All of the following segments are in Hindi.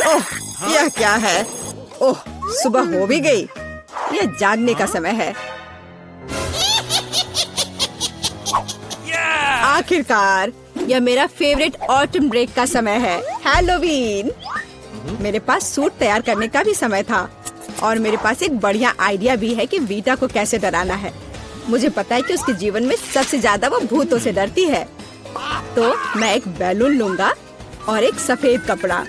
ओह, यह क्या है? ओह, सुबह हो भी गई। यह जागने का समय है। आखिरकार यह मेरा फेवरेट ऑटम ब्रेक का समय है, हैलोवीन। मेरे पास सूट तैयार करने का भी समय था और मेरे पास एक बढ़िया आइडिया भी है कि वीटा को कैसे डराना है। मुझे पता है कि उसके जीवन में सबसे ज्यादा वो भूतों से डरती है। तो मैं एक बैलून लूंगा और एक सफेद कपड़ा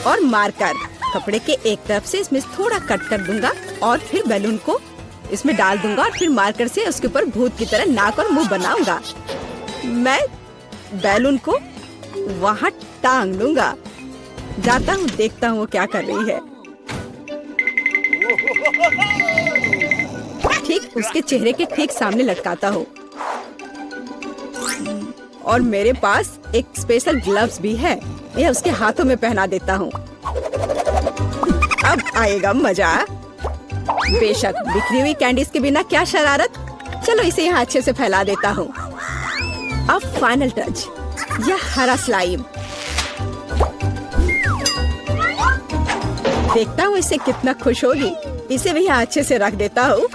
और मार्कर। कपड़े के एक तरफ से इसमें थोड़ा कट कर दूंगा और फिर बैलून को इसमें डाल दूंगा और फिर मार्कर से उसके ऊपर भूत की तरह नाक और मुंह बनाऊंगा। मैं बैलून को वहाँ टांग लूंगा। जाता हूँ, देखता हूँ वो क्या कर रही है। ठीक उसके चेहरे के ठीक सामने लटकाता हूँ और मेरे पास एक स्पेशल ग्लव्स भी है। यह उसके हाथों में पहना देता हूँ। अब आएगा मजा। बेशक बिखरी हुई कैंडीज के बिना क्या शरारत। चलो इसे यहाँ अच्छे से फैला देता हूँ। अब फाइनल टच, यह हरा स्लाइम। देखता हूँ इसे कितना खुश होगी। इसे भी यहाँ अच्छे से रख देता हूँ।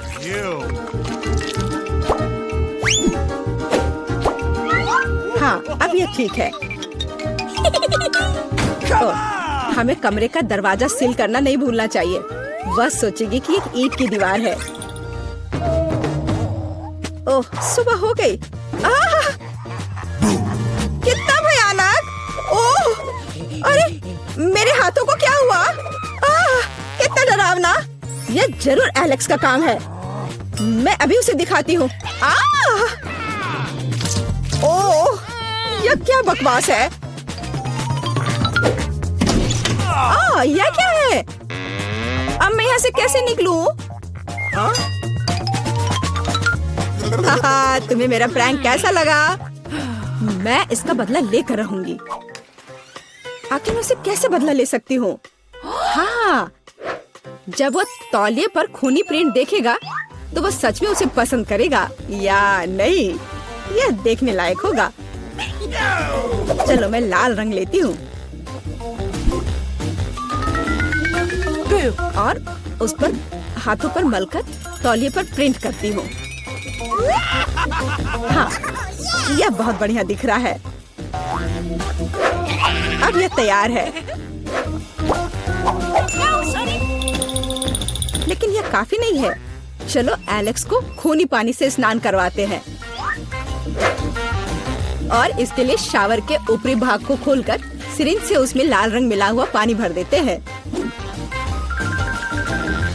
हाँ, अब ये ठीक है। हमें कमरे का दरवाजा सील करना नहीं भूलना चाहिए। वह सोचेगी कि एक ईंट की दीवार है। ओह, सुबह हो गई। कितना भयानक! ओह, अरे मेरे हाथों को क्या हुआ? कितना डरावना! यह जरूर एलेक्स का काम है। मैं अभी उसे दिखाती हूँ। ओह, यह क्या बकवास है? यह क्या है? अब मैं यहाँ से कैसे निकलूं? तुम्हें मेरा प्रैंक कैसा लगा? मैं इसका बदला लेकर रहूंगी। आखिर मैं उसे कैसे बदला ले सकती हूँ? हाँ, जब वो तौलिए पर खूनी प्रिंट देखेगा तो वो सच में उसे पसंद करेगा या नहीं, यह देखने लायक होगा। चलो मैं लाल रंग लेती हूँ और उस पर हाथों पर मलकर तौलिए पर प्रिंट करती हूँ। हाँ, यह बहुत बढ़िया दिख रहा है। अब यह तैयार है। लेकिन यह काफी नहीं है। चलो एलेक्स को खूनी पानी से स्नान करवाते हैं और इसके लिए शावर के ऊपरी भाग को खोलकर सिरिंज से उसमें लाल रंग मिला हुआ पानी भर देते हैं।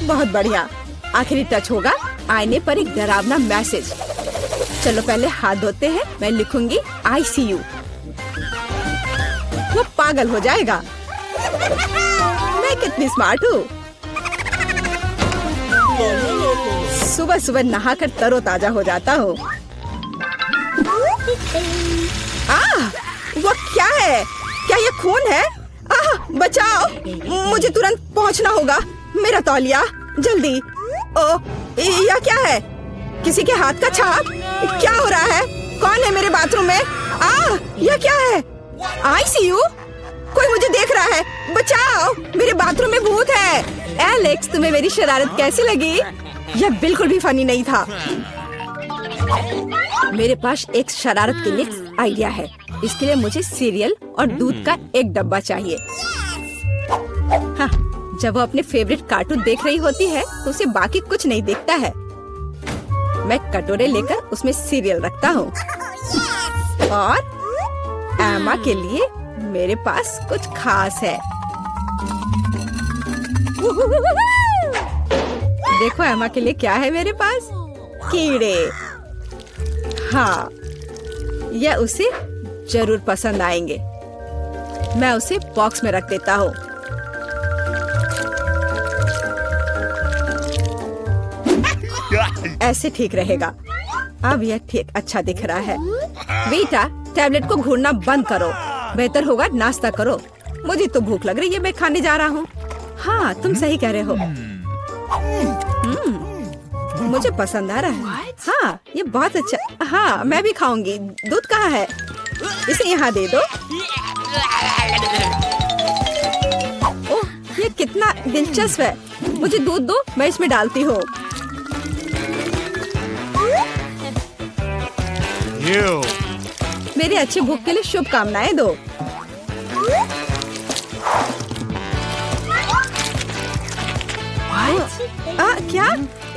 बहुत बढ़िया। आखिरी टच होगा आईने पर एक डरावना मैसेज। चलो पहले हाथ धोते हैं। मैं लिखूंगी ICU। वो पागल हो जाएगा। मैं कितनी स्मार्ट हूँ। सुबह सुबह नहाकर तरोताजा हो जाता हूँ। वो क्या है? क्या ये खून है? बचाओ, मुझे तुरंत पहुँचना होगा। मेरा तौलिया, जल्दी। यह क्या है? किसी के हाथ का छाप? क्या हो रहा है? कौन है मेरे बाथरूम में? यह क्या है? ICU? कोई मुझे देख रहा है। बचाओ, मेरे बाथरूम में भूत है। एलेक्स, तुम्हें मेरी शरारत कैसी लगी? यह बिल्कुल भी फनी नहीं था। मेरे पास एक शरारत के लिए आइडिया है। इसके लिए मुझे सीरियल और दूध का एक डब्बा चाहिए। हाँ, जब वो अपने फेवरेट कार्टून देख रही होती है तो उसे बाकी कुछ नहीं दिखता है। मैं कटोरे लेकर उसमें सीरियल रखता हूँ और एमा के लिए मेरे पास कुछ खास है। देखो एमा के लिए क्या है मेरे पास? कीड़े। हाँ, यह उसे जरूर पसंद आएंगे। मैं उसे बॉक्स में रख देता हूँ। ऐसे ठीक रहेगा। अब यह ठीक अच्छा दिख रहा है। बेटा, टैबलेट को घूरना बंद करो। बेहतर होगा नाश्ता करो। मुझे तो भूख लग रही है, मैं खाने जा रहा हूँ। हाँ, तुम सही कह रहे हो। मुझे पसंद आ रहा है। हाँ, ये बहुत अच्छा। हाँ, मैं भी खाऊंगी। दूध कहाँ है? इसे यहाँ दे दो। दिलचस्प है। मुझे दूध दो, मैं इसमें डालती हूँ। मेरी अच्छी भूख के लिए शुभकामनाएं दो। क्या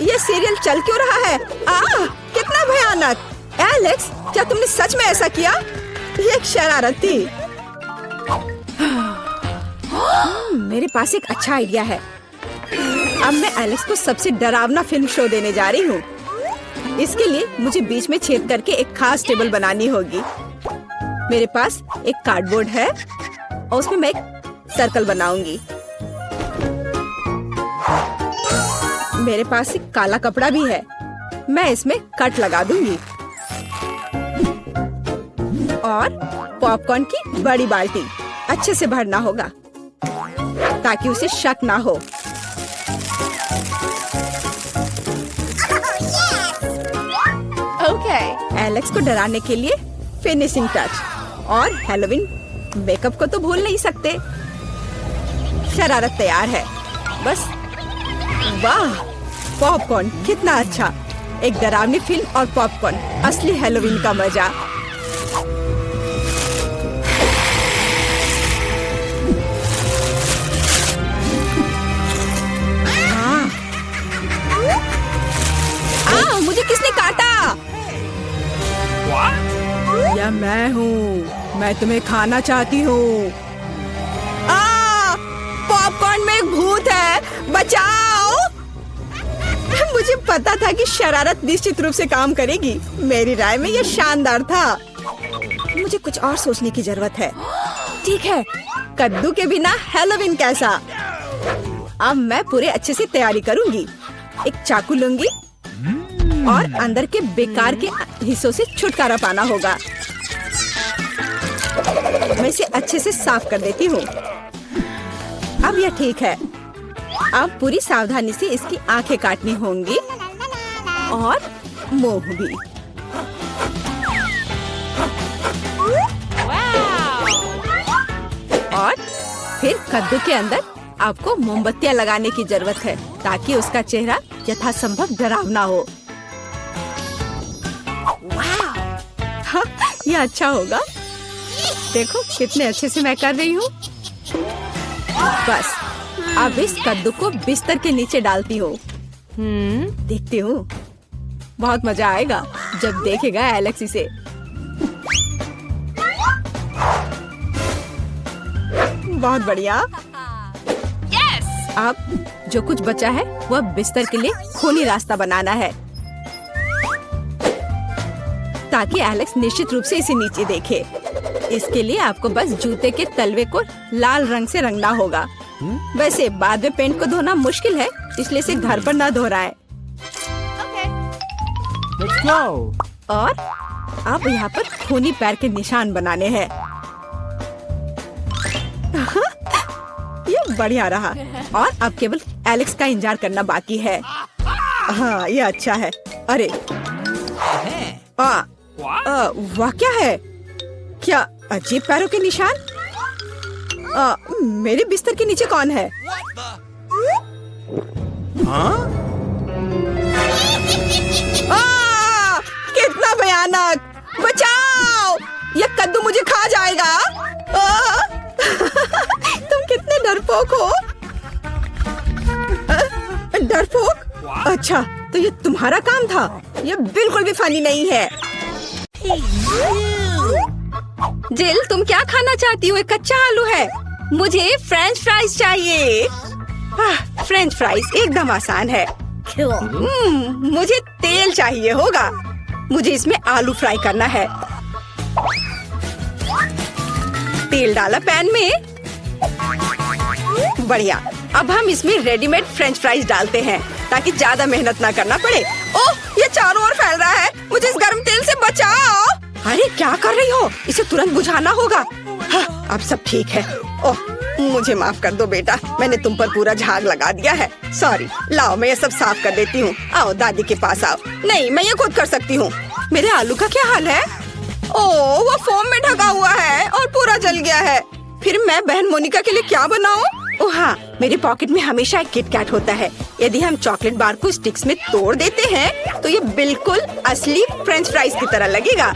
ये सीरियल चल क्यों रहा है? कितना भयानक। एलेक्स, क्या तुमने सच में ऐसा किया? ये एक शरारत थी। मेरे पास एक अच्छा आइडिया है। अब मैं एलेक्स को सबसे डरावना फिल्म शो देने जा रही हूँ। इसके लिए मुझे बीच में छेद करके एक खास टेबल बनानी होगी। मेरे पास एक कार्डबोर्ड है और उसमें मैं एक सर्कल बनाऊंगी। मेरे पास एक काला कपड़ा भी है। मैं इसमें कट लगा दूंगी और पॉपकॉर्न की बड़ी बाल्टी अच्छे से भरना होगा ताकि उसे शक ना हो। एलेक्स को डराने के लिए फिनिशिंग टच और हैलोवीन मेकअप को तो भूल नहीं सकते। शरारत तैयार है। बस वाह, पॉपकॉर्न कितना अच्छा। एक डरावनी फिल्म और पॉपकॉर्न, असली हैलोवीन का मजा। मुझे किसने काटा? या मैं हूँ। मैं तुम्हें खाना चाहती हूँ। पॉपकॉर्न में एक भूत है, बचाओ। मुझे पता था कि शरारत निश्चित रूप से काम करेगी। मेरी राय में यह शानदार था। मुझे कुछ और सोचने की जरूरत है। ठीक है, कद्दू के बिना हैलोवीन कैसा? अब मैं पूरे अच्छे से तैयारी करूंगी। एक चाकू लूंगी और अंदर के बेकार के हिस्सों से छुटकारा पाना होगा। मैं इसे अच्छे से साफ कर देती हूँ। अब यह ठीक है। अब पूरी सावधानी से इसकी आंखें काटनी होंगी और मुंह भी। और फिर कद्दू के अंदर आपको मोमबत्तियां लगाने की जरूरत है ताकि उसका चेहरा यथासंभव डरावना हो। हाँ, यह अच्छा होगा। देखो कितने अच्छे से मैं कर रही हूँ। बस अब इस कद्दू को बिस्तर के नीचे डालती हूँ। देखती हूँ, बहुत मजा आएगा जब देखेगा एलेक्स इसे। बहुत बढ़िया। अब जो कुछ बचा है वह बिस्तर के लिए खूनी रास्ता बनाना है ताकि एलेक्स निश्चित रूप से इसे नीचे देखे। इसके लिए आपको बस जूते के तलवे को लाल रंग से रंगना होगा। वैसे बाद में पेंट को धोना मुश्किल है, इसलिए इसे घर पर ना दोहराएं। Let's go. और अब यहाँ पर खूनी पैर के निशान बनाने हैं। ये बढ़िया रहा। और अब केवल एलेक्स का इंतजार करना बाकी है। हाँ, ये अच्छा है। अरे वाह, क्या है? क्या अजीब पैरों के निशान? मेरे बिस्तर के नीचे कौन है? कितना भयानक! बचाओ! ये कद्दू मुझे खा जाएगा। तुम कितने डरपोक हो। डरपोक? अच्छा, तो ये तुम्हारा काम था। ये बिल्कुल भी फनी नहीं है। जिल, तुम क्या खाना चाहती हो? एक कच्चा आलू है। मुझे फ्रेंच फ्राइज चाहिए। फ्रेंच फ्राइज एकदम आसान है। मुझे तेल चाहिए होगा। मुझे इसमें आलू फ्राई करना है। तेल डाला पैन में। बढ़िया। अब हम इसमें रेडीमेड फ्रेंच फ्राइज डालते हैं ताकि ज्यादा मेहनत ना करना पड़े। ओह, ये चारों ओर फैल रहा है। मुझे इस गर्म तेल से बचाओ। अरे क्या कर रही हो? इसे तुरंत बुझाना होगा। हाँ, अब सब ठीक है। ओह, मुझे माफ कर दो बेटा, मैंने तुम पर पूरा झाग लगा दिया है। सॉरी। लाओ, मैं ये सब साफ कर देती हूँ। आओ दादी के पास आओ। नहीं, मैं ये खुद कर सकती हूँ। मेरे आलू का क्या हाल है? ओह, वो फोम में ढका हुआ है और पूरा जल गया है। फिर मैं बहन मोनिका के लिए क्या बनाऊं? ओ हाँ, मेरे पॉकेट में हमेशा एक किट कैट होता है। यदि हम चॉकलेट बार को स्टिक्स में तोड़ देते हैं तो ये बिल्कुल असली फ्रेंच फ्राइज की तरह लगेगा,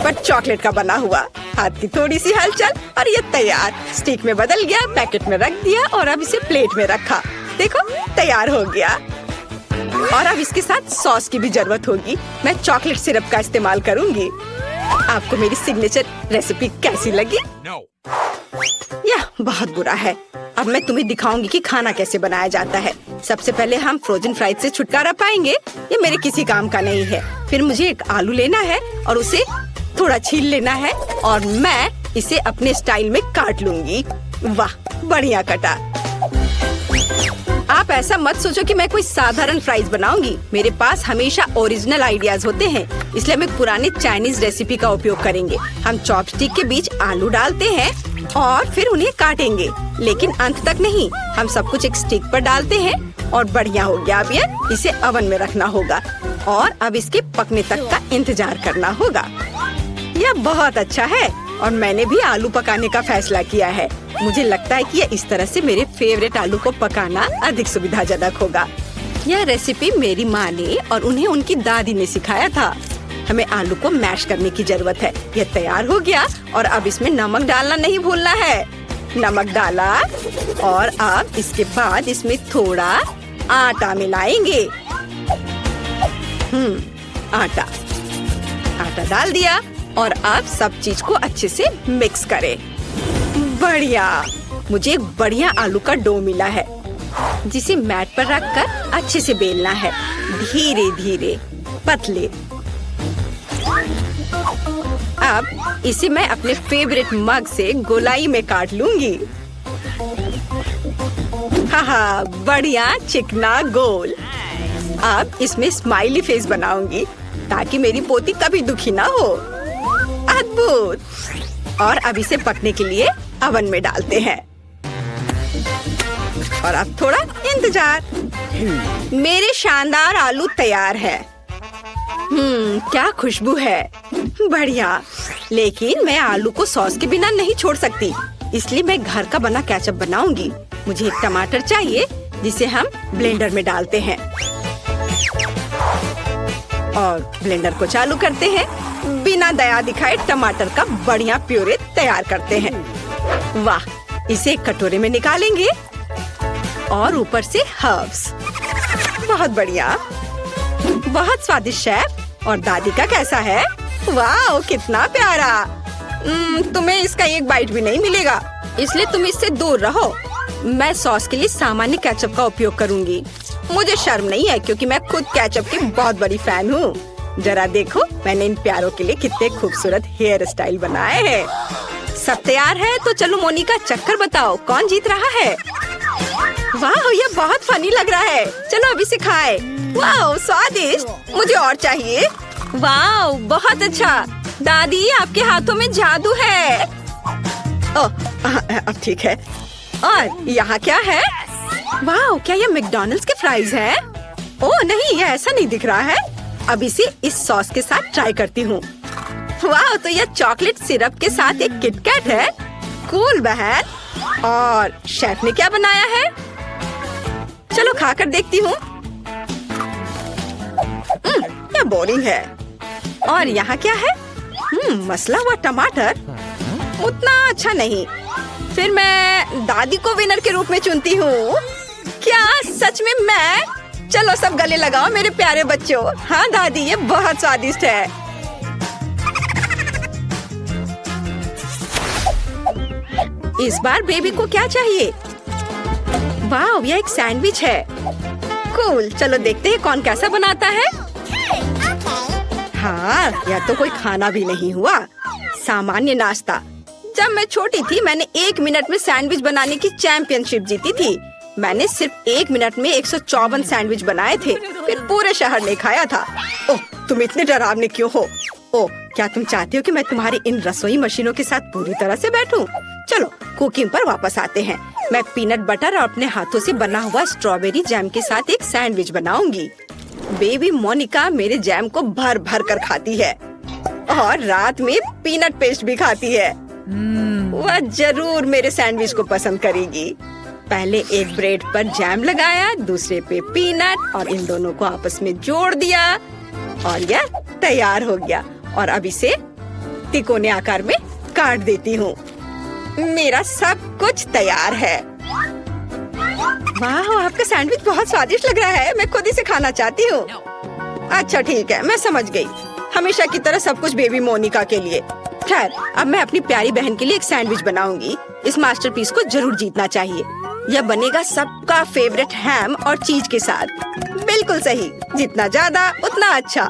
पर चॉकलेट का बना हुआ। हाथ की थोड़ी सी हलचल और ये तैयार। स्टिक में बदल गया, पैकेट में रख दिया और अब इसे प्लेट में रखा। देखो, तैयार हो गया। और अब इसके साथ सॉस की भी जरूरत होगी। मैं चॉकलेट सिरप का इस्तेमाल करूंगी। आपको मेरी सिग्नेचर रेसिपी कैसी लगी? यह बहुत बुरा है। अब मैं तुम्हें दिखाऊंगी कि खाना कैसे बनाया जाता है। सबसे पहले हम फ्रोजन फ्राइज से छुटकारा पाएंगे। ये मेरे किसी काम का नहीं है। फिर मुझे एक आलू लेना है और उसे थोड़ा छील लेना है और मैं इसे अपने स्टाइल में काट लूंगी। वाह, बढ़िया कटा। आप ऐसा मत सोचो कि मैं कोई साधारण फ्राइज बनाऊंगी। मेरे पास हमेशा ओरिजिनल आइडियाज होते हैं, इसलिए हम एक पुरानी चाइनीज रेसिपी का उपयोग करेंगे। हम चॉपस्टिक के बीच आलू डालते हैं और फिर उन्हें काटेंगे, लेकिन अंत तक नहीं। हम सब कुछ एक स्टिक पर डालते हैं और बढ़िया हो गया। अब ये इसे ओवन में रखना होगा और अब इसके पकने तक का इंतजार करना होगा। यह बहुत अच्छा है और मैंने भी आलू पकाने का फैसला किया है। मुझे लगता है कि यह इस तरह से मेरे फेवरेट आलू को पकाना अधिक सुविधाजनक होगा। यह रेसिपी मेरी माँ ने और उन्हें उनकी दादी ने सिखाया था। हमें आलू को मैश करने की जरूरत है। यह तैयार हो गया और अब इसमें नमक डालना नहीं भूलना है। नमक डाला और अब इसके बाद इसमें थोड़ा आटा मिलाएंगे। आटा डाल दिया और अब सब चीज को अच्छे से मिक्स करें। बढ़िया, मुझे एक बढ़िया आलू का डो मिला है जिसे मैट पर रखकर अच्छे से बेलना है। धीरे धीरे पतले। अब इसे मैं अपने फेवरेट मग से गोलाई में काट लूंगी। हाँ, बढ़िया चिकना गोल। अब इसमें स्माइली फेस बनाऊंगी ताकि मेरी पोती कभी दुखी ना हो। अद्भुत। और अब इसे पकने के लिए ओवन में डालते हैं और अब थोड़ा इंतजार। मेरे शानदार आलू तैयार है। क्या खुशबू है। बढ़िया, लेकिन मैं आलू को सॉस के बिना नहीं छोड़ सकती, इसलिए मैं घर का बना केचप बनाऊंगी। मुझे एक टमाटर चाहिए जिसे हम ब्लेंडर में डालते हैं और ब्लेंडर को चालू करते हैं। बिना दया दिखाए टमाटर का बढ़िया प्यूरे तैयार करते हैं। वाह, इसे एक कटोरे में निकालेंगे और ऊपर से हर्ब्स। बहुत बढ़िया, बहुत स्वादिष्ट शेफ। और दादी का कैसा है? वाह, कितना प्यारा। तुम्हें इसका एक बाइट भी नहीं मिलेगा, इसलिए तुम इससे दूर रहो। मैं सॉस के लिए सामान्य केचप का उपयोग करूंगी। मुझे शर्म नहीं है क्योंकि मैं खुद केचप की बहुत बड़ी फैन हूँ। जरा देखो, मैंने इन प्यारों के लिए कितने खूबसूरत हेयर स्टाइल बनाए हैं। सब तैयार है तो चलो मोनिका, चक्कर बताओ कौन जीत रहा है। वाह, ये बहुत फनी लग रहा है। चलो अभी से खाए। वाह, स्वादिष्ट। मुझे और चाहिए। वाह, बहुत अच्छा। दादी, आपके हाथों में जादू है। अब ठीक है। और यहाँ क्या है? वाह, क्या ये मैकडॉनल्ड्स के फ्राइज है? ओह नहीं, ये ऐसा नहीं दिख रहा है। अब इसे इस सॉस के साथ ट्राई करती हूँ। वाह, तो यह चॉकलेट सिरप के साथ एक किटकैट है। कूल बहन। और शेफ ने क्या बनाया है? चलो खाकर देखती हूँ। यह बोरिंग है। और यहाँ क्या है? मसला हुआ टमाटर। उतना अच्छा नहीं। फिर मैं दादी को विनर के रूप में चुनती हूँ। क्या सच में मैं? चलो सब गले लगाओ मेरे प्यारे बच्चों। हाँ दादी, ये बहुत स्वादिष्ट है। इस बार बेबी को क्या चाहिए? वाह, यह एक सैंडविच है। कूल, चलो देखते हैं कौन कैसा बनाता है। हाँ, यह तो कोई खाना भी नहीं हुआ, सामान्य नाश्ता। जब मैं छोटी थी मैंने 1 मिनट में सैंडविच बनाने की चैंपियनशिप जीती थी। मैंने सिर्फ 1 मिनट में 154 सैंडविच बनाए थे, फिर पूरे शहर ने खाया था। ओह, तुम इतने डरावने क्यों हो? ओह, क्या तुम चाहते हो कि मैं तुम्हारी इन रसोई मशीनों के साथ पूरी तरह से बैठूं? चलो कुकिंग पर वापस आते हैं। मैं पीनट बटर और अपने हाथों से बना हुआ स्ट्रॉबेरी जैम के साथ एक सैंडविच बनाऊंगी। बेबी मोनिका मेरे जैम को भर भर कर खाती है और रात में पीनट पेस्ट भी खाती है। वह जरूर मेरे सैंडविच को पसंद करेगी। पहले एक ब्रेड पर जैम लगाया, दूसरे पे पीनट और इन दोनों को आपस में जोड़ दिया और यह तैयार हो गया। और अब इसे तिकोने आकार में काट देती हूँ। मेरा सब कुछ तैयार है। वाह, आपका सैंडविच बहुत स्वादिष्ट लग रहा है। मैं खुद इसे खाना चाहती हूँ। अच्छा ठीक है, मैं समझ गई। हमेशा की तरह सब कुछ बेबी मोनिका के लिए। खैर, अब मैं अपनी प्यारी बहन के लिए एक सैंडविच बनाऊंगी। इस मास्टरपीस को जरूर जीतना चाहिए। यह बनेगा सबका फेवरेट हैम और चीज के साथ। बिल्कुल सही, जितना ज्यादा उतना अच्छा।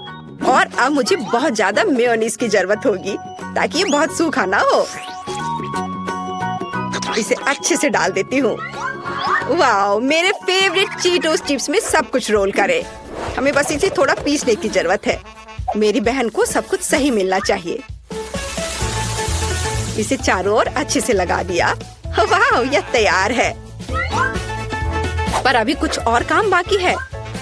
और अब मुझे बहुत ज्यादा मेयोनीज की जरूरत होगी ताकि ये बहुत सूखा ना हो। इसे अच्छे से डाल देती हूँ। वाह, मेरे फेवरेट चीटोस चिप्स में सब कुछ रोल करे। हमें बस इसे थोड़ा पीसने की जरूरत है। मेरी बहन को सब कुछ सही मिलना चाहिए। इसे चारों ओर अच्छे से लगा दिया। वाह, यह तैयार है। पर अभी कुछ और काम बाकी है।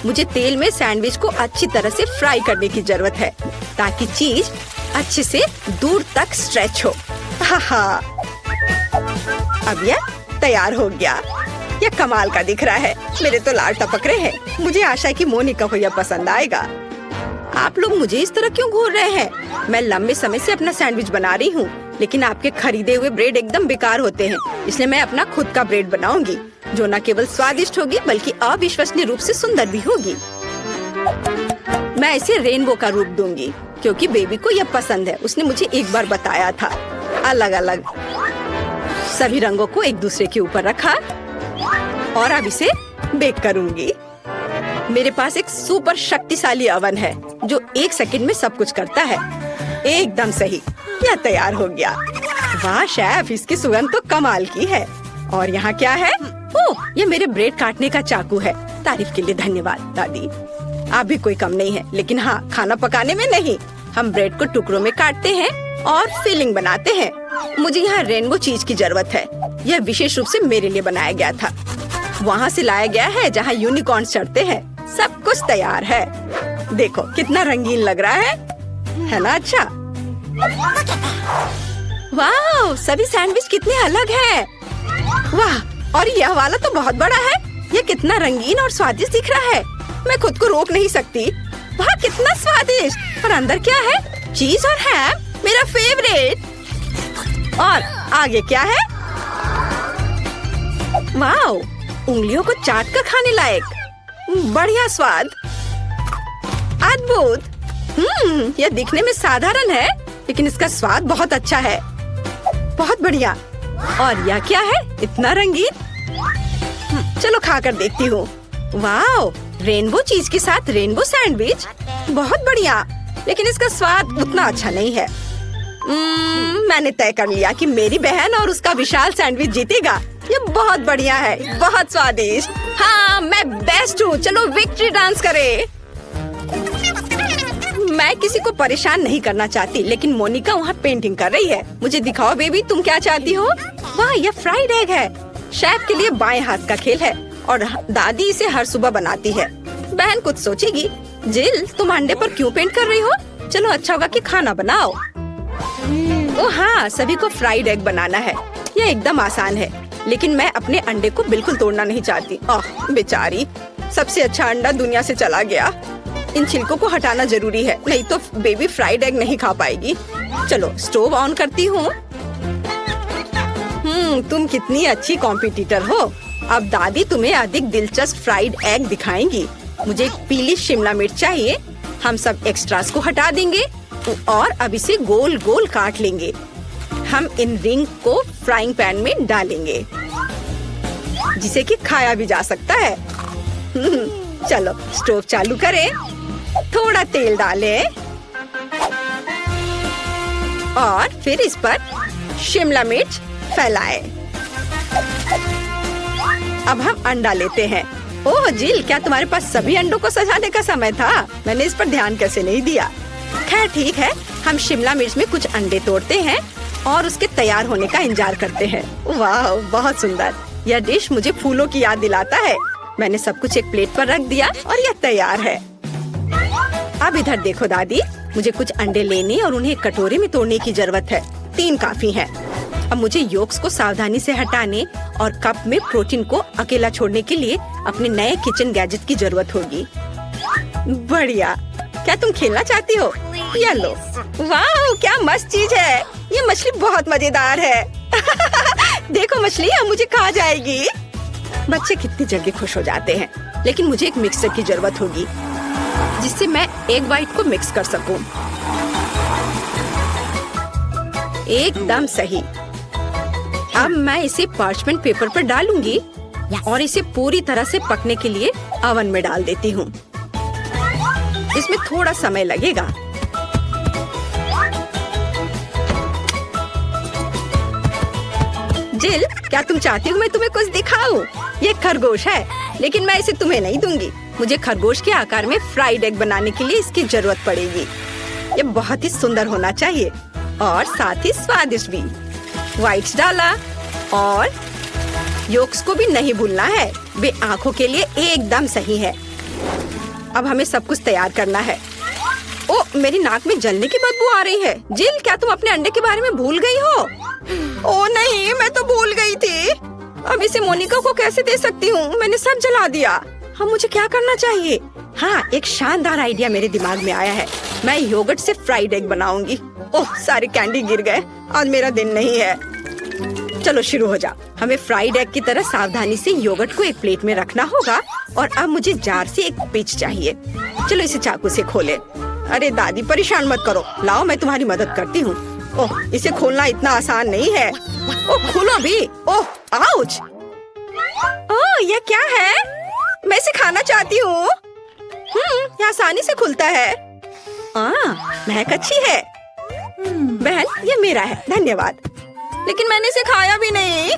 मुझे तेल में सैंडविच को अच्छी तरह से फ्राई करने की जरूरत है ताकि चीज अच्छे से दूर तक स्ट्रेच हो। हाँ, अब यह तैयार हो गया। यह कमाल का दिख रहा है। मेरे तो लाल टपक रहे हैं। मुझे आशा है कि मोनिका को यह पसंद आएगा। आप लोग मुझे इस तरह क्यों घूर रहे हैं? मैं लंबे समय से अपना सैंडविच बना रही हूँ, लेकिन आपके खरीदे हुए ब्रेड एकदम बेकार होते हैं। इसलिए मैं अपना खुद का ब्रेड बनाऊंगी, जो न केवल स्वादिष्ट होगी बल्कि अविश्वसनीय रूप से सुंदर भी होगी। मैं इसे रेनबो का रूप दूंगी क्योंकि बेबी को यह पसंद है। उसने मुझे एक बार बताया था। अलग अलग सभी रंगों को एक दूसरे के ऊपर रखा और अब इसे बेक करूंगी। मेरे पास एक सुपर शक्तिशाली ओवन है जो 1 सेकंड में सब कुछ करता है। एकदम सही, यह तैयार हो गया। वाह शेफ, इसकी सुगंध तो कमाल की है। और यहाँ क्या है? ओह, ये मेरे ब्रेड काटने का चाकू है। तारीफ के लिए धन्यवाद दादी। आप भी कोई कम नहीं है, लेकिन हाँ, खाना पकाने में नहीं। हम ब्रेड को टुकड़ों में काटते हैं और फिलिंग बनाते हैं। मुझे यहाँ रेनबो चीज की जरूरत है। यह विशेष रूप से मेरे लिए बनाया गया था। वहाँ से लाया गया है जहाँ यूनिकॉर्न चढ़ते हैं। सब कुछ तैयार है। देखो कितना रंगीन लग रहा है ना? अच्छा, वाह, सभी सैंडविच कितने अलग हैं। वाह, और यह वाला तो बहुत बड़ा है। यह कितना रंगीन और स्वादिष्ट दिख रहा है। मैं खुद को रोक नहीं सकती। वाह, कितना स्वादिष्ट। और अंदर क्या है? चीज और हैम, मेरा फेवरेट। और आगे क्या है? वाह, उंगलियों को चाट कर खाने लायक। बढ़िया स्वाद, अद्भुत। यह दिखने में साधारण है, लेकिन इसका स्वाद बहुत अच्छा है। बहुत बढ़िया। और यह क्या है? इतना रंगीन। चलो खाकर देखती हूँ। वाह, रेनबो चीज के साथ रेनबो सैंडविच, बहुत बढ़िया। लेकिन इसका स्वाद उतना अच्छा नहीं है। मैंने तय कर लिया कि मेरी बहन और उसका विशाल सैंडविच जीतेगा। ये बहुत बढ़िया है, बहुत स्वादिष्ट। हाँ, मैं बेस्ट हूँ। चलो विक्ट्री डांस करें। मैं किसी को परेशान नहीं करना चाहती, लेकिन मोनिका वहाँ पेंटिंग कर रही है। मुझे दिखाओ बेबी, तुम क्या चाहती हो? वाह, यह फ्राइड एग है। शेफ के लिए बाएं हाथ का खेल है और दादी इसे हर सुबह बनाती है। बहन कुछ सोचेगी, जिल तुम अंडे पर क्यों पेंट कर रही हो? चलो अच्छा होगा कि खाना बनाओ। ओह हाँ, सभी को फ्राइड एग बनाना है। यह एकदम आसान है, लेकिन मैं अपने अंडे को बिल्कुल तोड़ना नहीं चाहती। ओह बेचारी, सबसे अच्छा अंडा दुनिया से चला गया। इन छिलकों को हटाना जरूरी है, नहीं तो बेबी फ्राइड एग नहीं खा पाएगी। चलो स्टोव ऑन करती हूँ। तुम कितनी अच्छी कॉम्पिटिटर हो। अब दादी तुम्हें अधिक दिलचस्प फ्राइड एग दिखाएंगी। मुझे एक पीली शिमला मिर्च चाहिए। हम सब एक्स्ट्रास को हटा देंगे और अब इसे गोल गोल काट लेंगे। हम इन रिंग को फ्राइंग पैन में डालेंगे, जिसे कि खाया भी जा सकता है। चलो स्टोव चालू करें, थोड़ा तेल डालें और फिर इस पर शिमला मिर्च फैलाएं। अब हम अंडा लेते हैं। ओह जिल, क्या तुम्हारे पास सभी अंडों को सजाने का समय था? मैंने इस पर ध्यान कैसे नहीं दिया। खैर ठीक है, हम शिमला मिर्च में कुछ अंडे तोड़ते हैं और उसके तैयार होने का इंतजार करते हैं। वाह, बहुत सुंदर। यह डिश मुझे फूलों की याद दिलाता है। मैंने सब कुछ एक प्लेट पर रख दिया और यह तैयार है। अब इधर देखो दादी, मुझे कुछ अंडे लेने और उन्हें एक कटोरे में तोड़ने की जरूरत है। 3 काफी हैं। अब मुझे योक्स को सावधानी से हटाने और कप में प्रोटीन को अकेला छोड़ने के लिए अपने नए किचन गैजेट की जरूरत होगी। बढ़िया। क्या तुम खेलना चाहती हो? ये लो। वाह, क्या मस्त चीज है। ये मछली बहुत मजेदार है। देखो मछली अब मुझे खा जाएगी। बच्चे कितनी जल्दी खुश हो जाते हैं। लेकिन मुझे एक मिक्सर की जरूरत होगी जिससे मैं एग व्हाइट को मिक्स कर सकूं। एकदम सही। अब मैं इसे पार्चमेंट पेपर पर डालूंगी और इसे पूरी तरह से पकने के लिए ओवन में डाल देती हूँ। इसमें थोड़ा समय लगेगा। जिल, क्या तुम चाहती हो मैं तुम्हें कुछ दिखाऊं? ये खरगोश है, लेकिन मैं इसे तुम्हें नहीं दूंगी। मुझे खरगोश के आकार में फ्राइड एग बनाने के लिए इसकी जरूरत पड़ेगी। ये बहुत ही सुंदर होना चाहिए और साथ ही स्वादिष्ट भी। व्हाइट्स डाला और योक्स को भी नहीं भूलना है। वे आंखों के लिए एकदम सही है। अब हमें सब कुछ तैयार करना है। ओ, मेरी नाक में जलने की बदबू आ रही है। जिल, क्या तुम अपने अंडे के बारे में भूल गई हो? ओ नहीं, मैं तो भूल गई थी। अब इसे मोनिका को कैसे दे सकती हूँ? मैंने सब जला दिया। अब मुझे क्या करना चाहिए? हाँ, एक शानदार आइडिया मेरे दिमाग में आया है। मैं योगर्ट से फ्राइड एग बनाऊंगी। ओह, सारे कैंडी गिर गए। आज मेरा दिन नहीं है। चलो शुरू हो जाओ। हमें फ्राइड एग की तरह सावधानी से योगर्ट को एक प्लेट में रखना होगा और अब मुझे जार से एक पिच चाहिए। चलो इसे चाकू से खोले। अरे दादी, परेशान मत करो। लाओ, मैं तुम्हारी मदद करती हूँ। ओह, इसे खोलना इतना आसान नहीं है। ओह, खोलो भी। ओह, आउच। ओह, यह क्या है? मैं इसे खाना चाहती हूँ। यह आसानी से खुलता है। महक अच्छी है। बहन, ये मेरा है, धन्यवाद। लेकिन मैंने इसे खाया भी नहीं।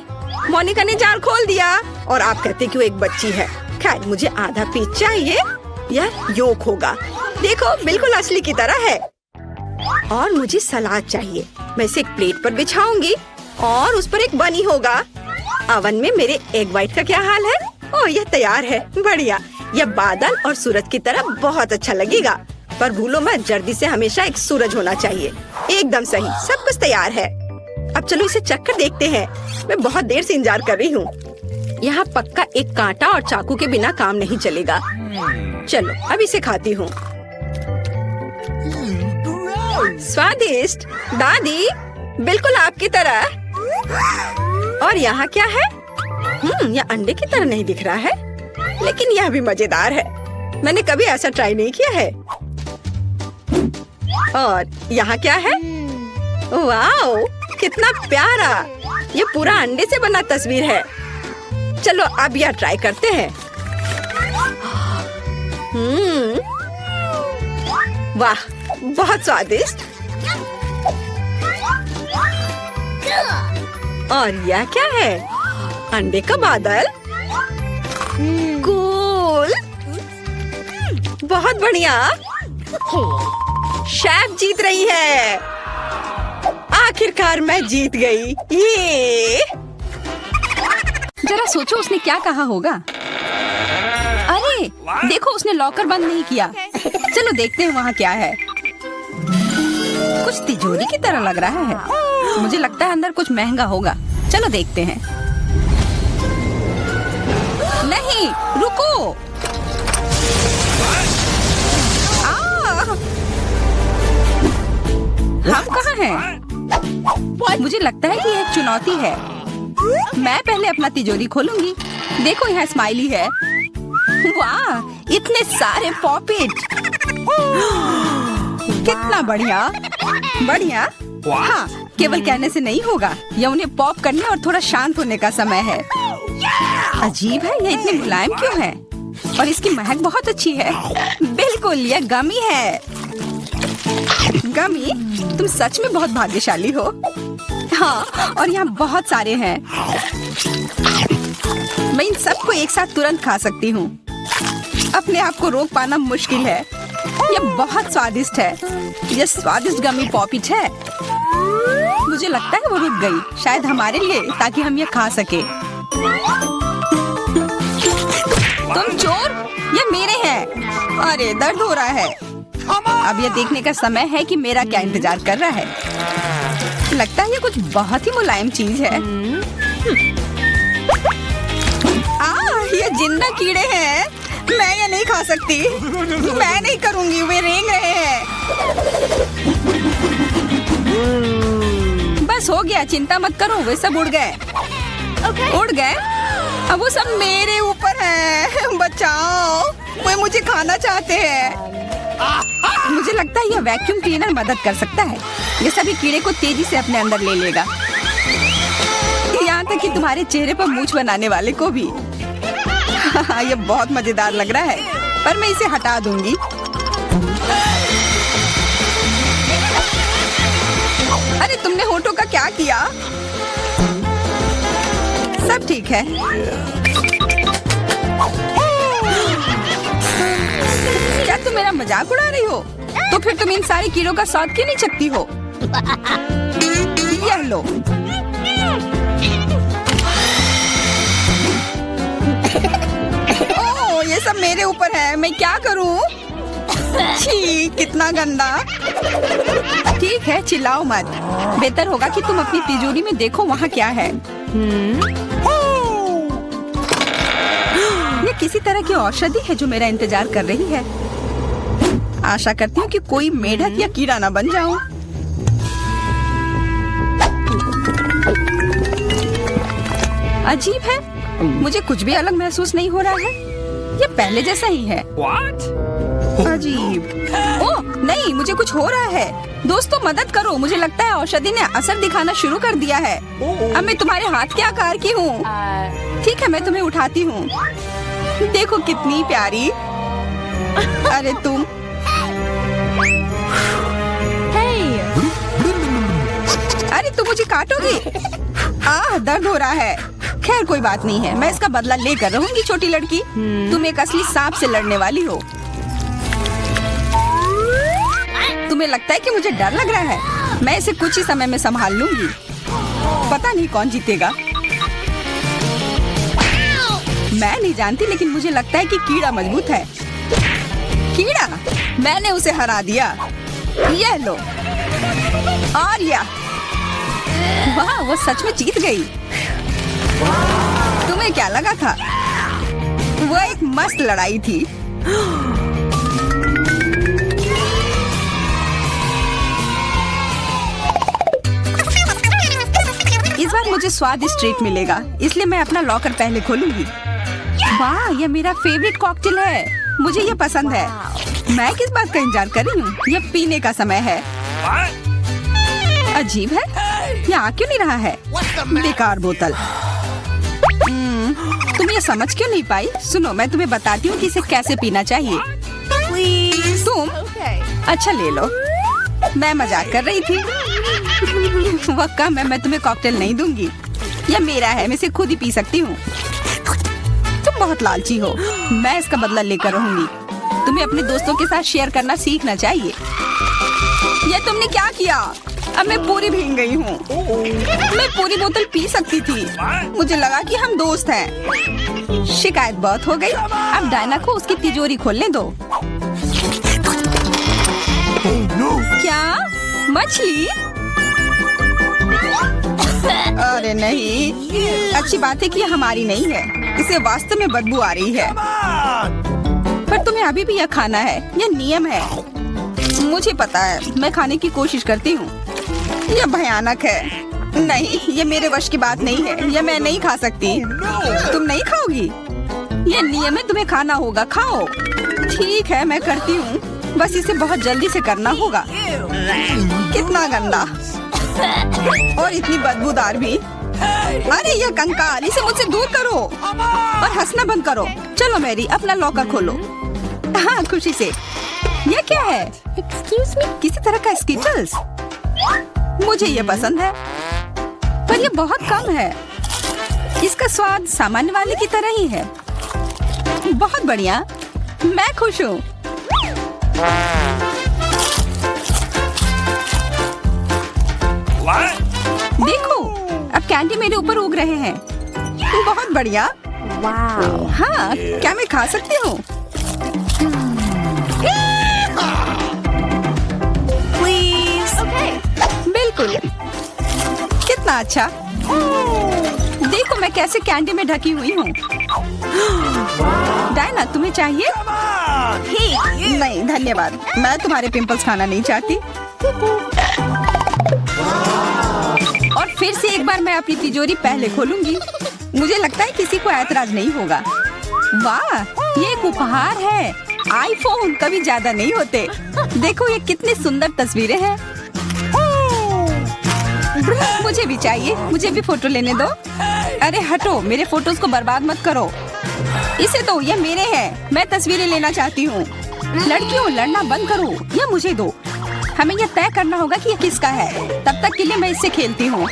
मोनिका ने जार खोल दिया और आप कहते कि वो एक बच्ची है। खैर, मुझे आधा पीस चाहिए। यह योक होगा। देखो, बिल्कुल असली की तरह है। और मुझे सलाद चाहिए। मैं इसे एक प्लेट पर बिछाऊंगी और उस पर एक बनी होगा। ओवन में मेरे एग व्हाइट का क्या हाल है? ओह, यह तैयार है। बढ़िया। यह बादल और सूरज की तरह बहुत अच्छा लगेगा। पर भूलो मत, जर्दी से हमेशा एक सूरज होना चाहिए। एकदम सही। सब कुछ तैयार है। अब चलो इसे चख कर देखते हैं। मैं बहुत देर से इंतजार कर रही हूँ। यहाँ पक्का एक कांटा और चाकू के बिना काम नहीं चलेगा। चलो अब इसे खाती हूँ। स्वादिष्ट दादी, बिल्कुल आपकी तरह। और यहाँ क्या है? यह अंडे की तरह नहीं दिख रहा है, लेकिन यह भी मजेदार है। मैंने कभी ऐसा ट्राई नहीं किया है। और यहाँ क्या है? वाओ, कितना प्यारा। ये पूरा अंडे से बना तस्वीर है। चलो अब यह ट्राई करते हैं। वाह, बहुत स्वादिष्ट। और यह क्या है? अंडे का बादल। कूल, बहुत बढ़िया। शेफ जीत रही है। आखिरकार मैं जीत गई। ये जरा सोचो उसने क्या कहा होगा। अरे देखो, उसने लॉकर बंद नहीं किया। चलो देखते हैं वहाँ क्या है। कुछ तिजोरी की तरह लग रहा है। मुझे लगता है अंदर कुछ महंगा होगा। चलो देखते हैं। नहीं, रुको। हम कहाँ हैं? मुझे लगता है कि यह एक चुनौती है। मैं पहले अपना तिजोरी खोलूंगी। देखो, यहाँ स्माइली है। वाह, इतने सारे पॉपिट। कितना बढ़िया। बढ़िया। हाँ, केवल कहने से नहीं होगा। यह उन्हें पॉप करने और थोड़ा शांत होने का समय है। अजीब है, यह इतने मुलायम क्यों है? और इसकी महक बहुत अच्छी है। बिल्कुल, यह गमी है। गमी, तुम सच में बहुत भाग्यशाली हो। हाँ, और यहाँ बहुत सारे हैं। मैं इन सबको एक साथ तुरंत खा सकती हूँ। अपने आप को रोक पाना मुश्किल है। यह बहुत स्वादिष्ट है। यह स्वादिष्ट गमी पॉपिट है। मुझे लगता है वो रुक गई, शायद हमारे लिए, ताकि हम यह खा सके। तुम चोर, ये मेरे हैं। अरे दर्द हो रहा है। अब यह देखने का समय है कि मेरा क्या इंतजार कर रहा है। लगता है ये कुछ बहुत ही मुलायम चीज है। ये जिंदा कीड़े हैं। मैं ये नहीं खा सकती। मैं नहीं करूंगी, वे रेंग रहे हैं। बस हो गया, चिंता मत करो, वे सब उड़ गए। उड़ गए? अब वो सब मेरे ऊपर है। बचाओ, वे मुझे खाना चाहते हैं। मुझे लगता है यह वैक्यूम क्लीनर मदद कर सकता है। ये सभी कीड़े को तेजी से अपने अंदर ले लेगा, यहाँ तक कि तुम्हारे चेहरे पर मूंछ बनाने वाले को भी। ये बहुत मजेदार लग रहा है, पर मैं इसे हटा दूंगी। अरे तुमने होठों का क्या किया? सब ठीक है। क्या तुम मेरा मजाक उड़ा रही हो? तो फिर तुम इन सारे कीड़ों का स्वाद क्यों नहीं चखती हो? यह लो। ओह, ये सब मेरे ऊपर है। मैं क्या करूं? छी, कितना गंदा। ठीक है, चिल्लाओ मत। बेहतर होगा कि तुम अपनी तिजोरी में देखो वहाँ क्या है। ये किसी तरह की औषधि है जो मेरा इंतजार कर रही है। आशा करती हूँ कि कोई मेढक या कीड़ा ना बन जाऊं। अजीब है, मुझे कुछ भी अलग महसूस नहीं हो रहा है। ये पहले जैसा ही है। अजीब। ओह नहीं, मुझे कुछ हो रहा है। दोस्तों मदद करो, मुझे लगता है औषधि ने असर दिखाना शुरू कर दिया है। अब मैं तुम्हारे हाथ के आकार की हूँ। ठीक है, मैं तुम्हें उठाती हूँ। देखो कितनी प्यारी। अरे तुम। अरे तुम मुझे काटोगी? दर्द हो रहा है। खैर कोई बात नहीं है, मैं इसका बदला लेकर रहूंगी। छोटी लड़की, तुम एक असली सांप से लड़ने वाली हो। तुम्हें लगता है कि मुझे डर लग रहा है? मैं इसे कुछ ही समय में संभाल लूंगी। पता नहीं कौन जीतेगा। मैं नहीं जानती, लेकिन मुझे लगता है कि कीड़ा मजबूत है। कीड़ा? मैंने उसे हरा दिया। यह लो। और यह। वाह, वो सच में जीत गई। तुम्हें क्या लगा था? वो एक मस्त लड़ाई थी। इस बार मुझे स्वादिष्ट ट्रीट मिलेगा, इसलिए मैं अपना लॉकर पहले खोलूंगी। वाह, यह मेरा फेवरेट कॉकटेल है। मुझे यह पसंद है। मैं किस बात का इंतजार कर रही हूँ? यह पीने का समय है। अजीब है, यह आ क्यों नहीं रहा है? बेकार बोतल। तुम ये समझ क्यों नहीं पाई? सुनो, मैं तुम्हें बताती हूँ कि इसे कैसे पीना चाहिए। तुम? अच्छा ले लो। मैं मजाक कर रही थी। वह कम है, मैं तुम्हें कॉकटेल नहीं दूंगी। यह मेरा है, मैं इसे खुद ही पी सकती हूँ। तुम बहुत लालची हो। मैं इसका बदला लेकर रहूंगी। तुम्हें अपने दोस्तों के साथ शेयर करना सीखना चाहिए। यह तुमने क्या किया? अब मैं पूरी भीग गई हूँ। मैं पूरी बोतल पी सकती थी। मुझे लगा कि हम दोस्त हैं। शिकायत बहुत हो गई। अब डायना को उसकी तिजोरी खोलने दो। क्या? मछली? अरे नहीं, अच्छी बात है कि यह हमारी नहीं है। इसे वास्तव में बदबू आ रही है। पर तुम्हें अभी भी यह खाना है। यह नियम है। मुझे पता है, मैं खाने की कोशिश करती हूँ। यह भयानक है। नहीं, यह मेरे वश की बात नहीं है। यह मैं नहीं खा सकती। तुम नहीं खाओगी? यह नियम है, तुम्हें खाना होगा। खाओ। ठीक है, मैं करती हूँ। बस इसे बहुत जल्दी से करना होगा। कितना गंदा और इतनी बदबूदार भी। अरे यह कंकाल, इसे मुझसे दूर करो और हंसना बंद करो। चलो मैरी, अपना लॉकर खोलो। हाँ, खुशी से। यह क्या है? Excuse me? किसी तरह का स्किटल्स। मुझे ये पसंद है, पर ये बहुत कम है। इसका स्वाद सामान्य वाले की तरह ही है। बहुत बढ़िया, मैं खुश हूँ। देखो, अब कैंडी मेरे ऊपर उग रहे हैं। बहुत बढ़िया। हाँ, क्या मैं खा सकती हूँ? बिल्कुल। कितना अच्छा। देखो मैं कैसे कैंडी में ढकी हुई हूँ। डायना तुम्हें चाहिए? नहीं धन्यवाद, मैं तुम्हारे पिंपल्स खाना नहीं चाहती। और फिर से एक बार मैं अपनी तिजोरी पहले खोलूंगी। मुझे लगता है किसी को ऐतराज नहीं होगा। वाह, ये एक उपहार है। आईफोन कभी ज्यादा नहीं होते। देखो ये कितनी सुंदर तस्वीरें हैं। मुझे भी चाहिए, मुझे भी फोटो लेने दो। अरे हटो, मेरे फोटोज को बर्बाद मत करो। इसे दो, ये मेरे हैं। मैं तस्वीरें लेना चाहती हूँ। लड़कियों लड़ना बंद करो, ये मुझे दो। हमें यह तय करना होगा कि ये किसका है। तब तक के लिए मैं इससे खेलती हूँ।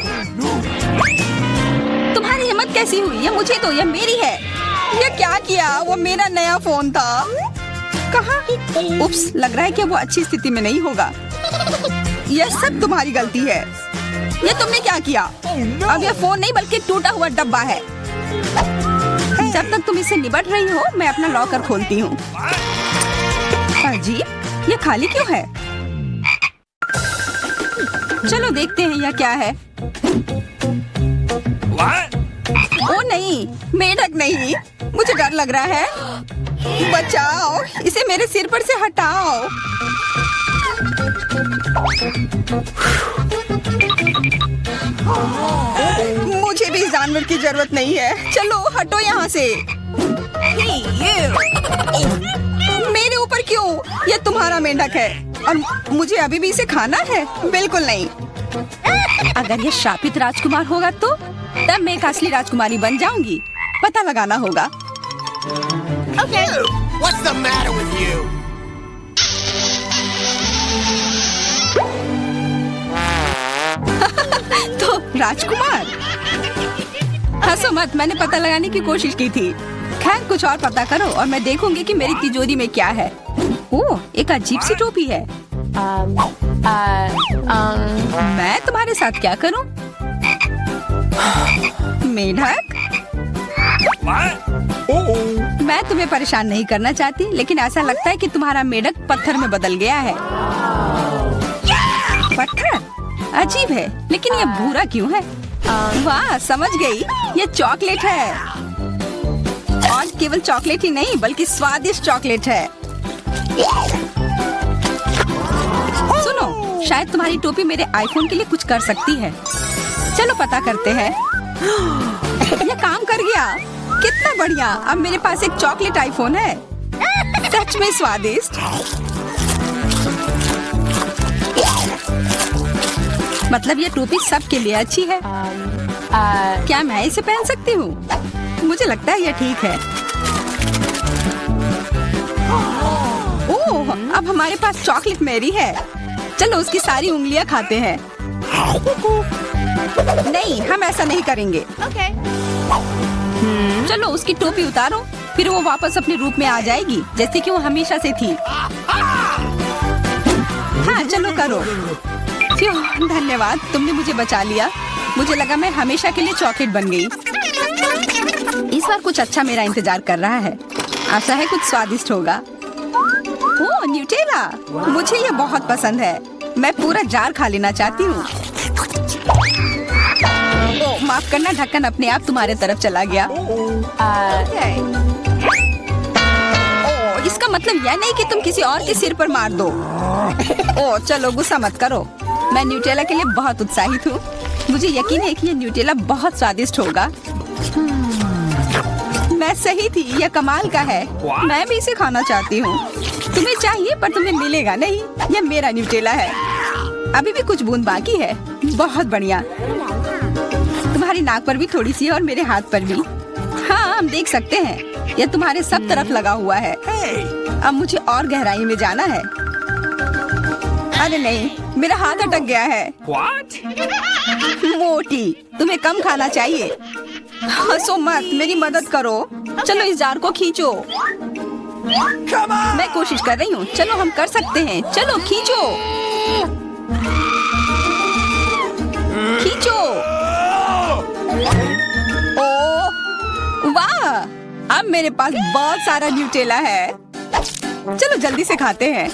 तुम्हारी हिम्मत कैसी हुई? ये मुझे दो, ये मेरी है। ये क्या किया? वो मेरा नया फोन था। कहाँ? उप्स, लग रहा है कि वो अच्छी स्थिति में नहीं होगा। यह सब तुम्हारी गलती है। ये तुमने क्या किया? अब यह फोन नहीं बल्कि टूटा हुआ डब्बा है। जब तक तुम इससे निपट रही हो, मैं अपना लॉकर खोलती हूँ। अजीब, ये खाली क्यों है? चलो देखते हैं यह क्या है। ओ नहीं, मेढक नहीं, मुझे डर लग रहा है। बचाओ, इसे मेरे सिर पर से हटाओ। मुझे भी जानवर की जरूरत नहीं है। चलो हटो यहाँ से। मेरे ऊपर क्यों? ये तुम्हारा मेंढक है और मुझे अभी भी इसे खाना है? बिल्कुल नहीं। अगर ये शापित राजकुमार होगा तो तब मैं एक असली राजकुमारी बन जाऊंगी। पता लगाना होगा। Okay. What's the matter with you? तो राजकुमार, हंसो मत, मैंने पता लगाने की कोशिश की थी। खैर कुछ और पता करो और मैं देखूंगी कि मेरी तिजोरी में क्या है। ओह, एक अजीब सी टोपी है। मैं तुम्हारे साथ क्या करूं? मेढक, मैं तुम्हें परेशान नहीं करना चाहती, लेकिन ऐसा लगता है कि तुम्हारा मेढक पत्थर में बदल गया है। पत्थर? अजीब है, लेकिन ये भूरा क्यों है? वाह, समझ गई, ये चॉकलेट है। और केवल चॉकलेट ही नहीं बल्कि स्वादिष्ट चॉकलेट है। सुनो, शायद तुम्हारी टोपी मेरे आईफोन के लिए कुछ कर सकती है। चलो पता करते हैं। ये काम कर गया, कितना बढ़िया। अब मेरे पास एक चॉकलेट आईफोन है। सच में स्वादिष्ट। मतलब ये टोपी सबके लिए अच्छी है। क्या मैं इसे पहन सकती हूँ? मुझे लगता है ये ठीक है। ओह, अब हमारे पास चॉकलेट मैरी है। चलो उसकी सारी उंगलियां खाते हैं। नहीं, हम ऐसा नहीं करेंगे। Okay. चलो उसकी टोपी उतारो, फिर वो वापस अपने रूप में आ जाएगी जैसे कि वो हमेशा से थी। हाँ चलो करो। क्यों, धन्यवाद, तुमने मुझे बचा लिया। मुझे लगा मैं हमेशा के लिए चॉकलेट बन गई। इस बार कुछ अच्छा मेरा इंतजार कर रहा है। आशा है कुछ स्वादिष्ट होगा। ओह, न्यूटेला, मुझे ये बहुत पसंद है। मैं पूरा जार खा लेना चाहती हूँ। ओह, माफ करना, ढक्कन अपने आप तुम्हारे तरफ चला गया। ओह, इसका मतलब यह नहीं कि तुम किसी और के सिर पर मार दो। ओह, चलो गुस्सा मत करो। मैं न्यूटेला के लिए बहुत उत्साहित हूँ। मुझे यकीन है कि ये न्यूटेला बहुत स्वादिष्ट होगा। मैं सही थी, यह कमाल का है। मैं भी इसे खाना चाहती हूँ। तुम्हें चाहिए पर तुम्हें मिलेगा नहीं। यह मेरा न्यूटेला है। अभी भी कुछ बूंद बाकी है। बहुत बढ़िया। तुम्हारी नाक पर भी थोड़ी सी है और मेरे हाथ पर भी। हाँ, हम देख सकते हैं। यह तुम्हारे सब तरफ लगा हुआ है। अब मुझे और गहराई में जाना है। अरे नहीं, मेरा हाथ अटक गया है। मोटी, तुम्हें कम खाना चाहिए। हंसो मत, मेरी मदद करो। चलो इस जार को खींचो। मैं कोशिश कर रही हूँ। चलो हम कर सकते हैं। चलो खींचो, खींचो। ओह वाह, अब मेरे पास बहुत सारा न्यूटेला है। चलो जल्दी से खाते हैं।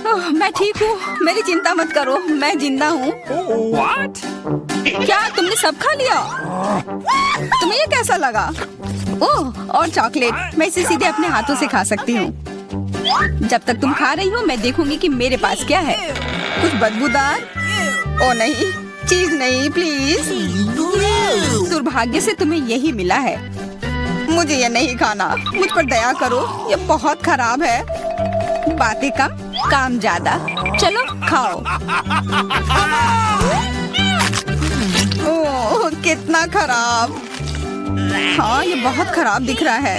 ओह, मैं ठीक हूँ, मेरी चिंता मत करो, मैं जिंदा हूँ। क्या तुमने सब खा लिया? तुम्हें ये कैसा लगा? ओह, और चॉकलेट, मैं इसे सीधे अपने हाथों से खा सकती हूँ। जब तक तुम खा रही हो मैं देखूंगी कि मेरे पास क्या है। कुछ बदबूदार? ओ नहीं, चीज नहीं प्लीज। दुर्भाग्य से तुम्हें यही मिला है। मुझे ये नहीं खाना, मुझ पर दया करो, ये बहुत खराब है। बातें कम, काम ज्यादा। चलो खाओ। ओह, कितना खराब। हाँ, ये बहुत खराब दिख रहा है।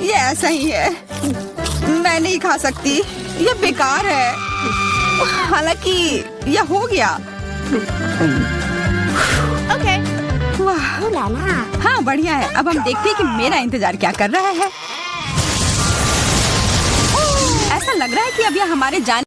ये ऐसा ही है, मैं नहीं खा सकती, ये बेकार है। हालांकि यह हो गया। ओके। वाह, हाँ बढ़िया है। अब हम देखते हैं कि मेरा इंतजार क्या कर रहा है। ऐसा लग रहा है कि अब यह हमारे जाने